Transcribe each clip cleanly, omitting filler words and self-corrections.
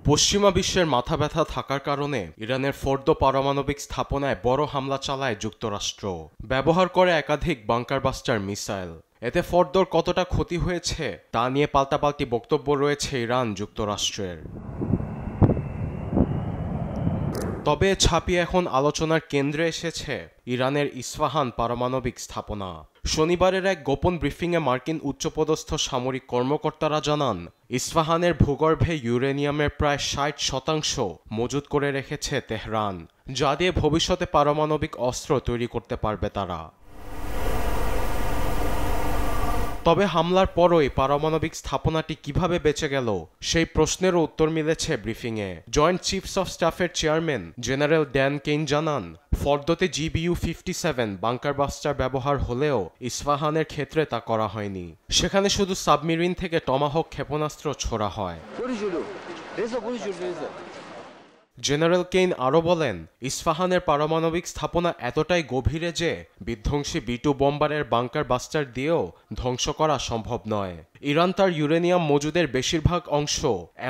পশ্চিমা বিশ্বের মাথা ব্যথা থাকার কারণে ইরানের ফোর্দো পারমাণবিক স্থাপনায় বড় হামলা চালায় যুক্তরাষ্ট্র। ব্যবহার করে একাধিক বাংকার বাস্টার মিসাইল। এতে ফোর্দোর কতটা ক্ষতি হয়েছে তা নিয়ে পাল্টাপাল্টি বক্তব্য রয়েছে ইরান যুক্তরাষ্ট্রের। তবে ছাপিয়ে এখন আলোচনার কেন্দ্রে এসেছে ইরানের ইস্পাহান পারমাণবিক স্থাপনা। শনিবারের এক গোপন ব্রিফিংয়ে মার্কিন উচ্চপদস্থ সামরিক কর্মকর্তারা জানান, ইস্পাহানের ভূগর্ভে ইউরেনিয়ামের প্রায় 60% মজুত করে রেখেছে তেহরান, যা দিয়ে ভবিষ্যতে পারমাণবিক অস্ত্র তৈরি করতে পারবে তারা। তবে হামলার পরই পারমাণবিক স্থাপনাটি কিভাবে বেঁচে গেল সেই প্রশ্নেরও উত্তর মিলেছে ব্রিফিংয়ে। জয়েন্ট চিফস অফ স্টাফের চেয়ারম্যান জেনারেল ড্যান কেইন জানান, ফোর্দোতে GBU-57 বাংকার বাস্টার ব্যবহার হলেও ইস্পাহানের ক্ষেত্রে তা করা হয়নি। সেখানে শুধু সাবমেরিন থেকে টমাহক ক্ষেপণাস্ত্র ছোড়া হয়। জেনারেল কেইন আরও বলেন, ইস্পাহানের পারমাণবিক স্থাপনা এতটাই গভীরে যে বিধ্বংসী B-2 বোম্বারের বাংকার বাস্টার দিয়েও ধ্বংস করা সম্ভব নয়। ইরান তার ইউরেনিয়াম মজুদের বেশিরভাগ অংশ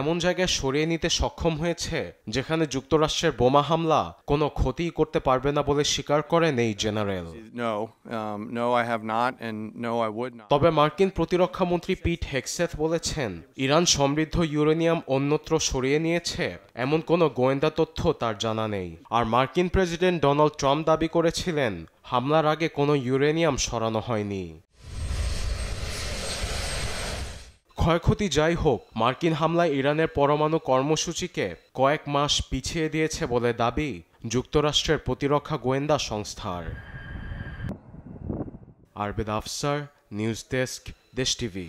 এমন জায়গায় সরিয়ে নিতে সক্ষম হয়েছে যেখানে যুক্তরাষ্ট্রের বোমা হামলা কোনো ক্ষতিই করতে পারবে না বলে স্বীকার করেন এই জেনারেল। তবে মার্কিন প্রতিরক্ষামন্ত্রী পিট হেগসেথ বলেছেন, ইরান সমৃদ্ধ ইউরেনিয়াম অন্যত্র সরিয়ে নিয়েছে এমন কোনো গোয়েন্দা তথ্য তার জানা নেই। আর মার্কিন প্রেসিডেন্ট ডোনাল্ড ট্রাম্প দাবি করেছিলেন, হামলার আগে কোনো ইউরেনিয়াম সরানো হয়নি। ক্ষয়ক্ষতি যাই হোক, মার্কিন হামলায় ইরানের পরমাণু কর্মসূচিকে কয়েক মাস পিছিয়ে দিয়েছে বলে দাবি যুক্তরাষ্ট্রের প্রতিরক্ষা গোয়েন্দা সংস্থার। আরবেদ আফসার, নিউজ ডেস্ক, দেশ টিভি।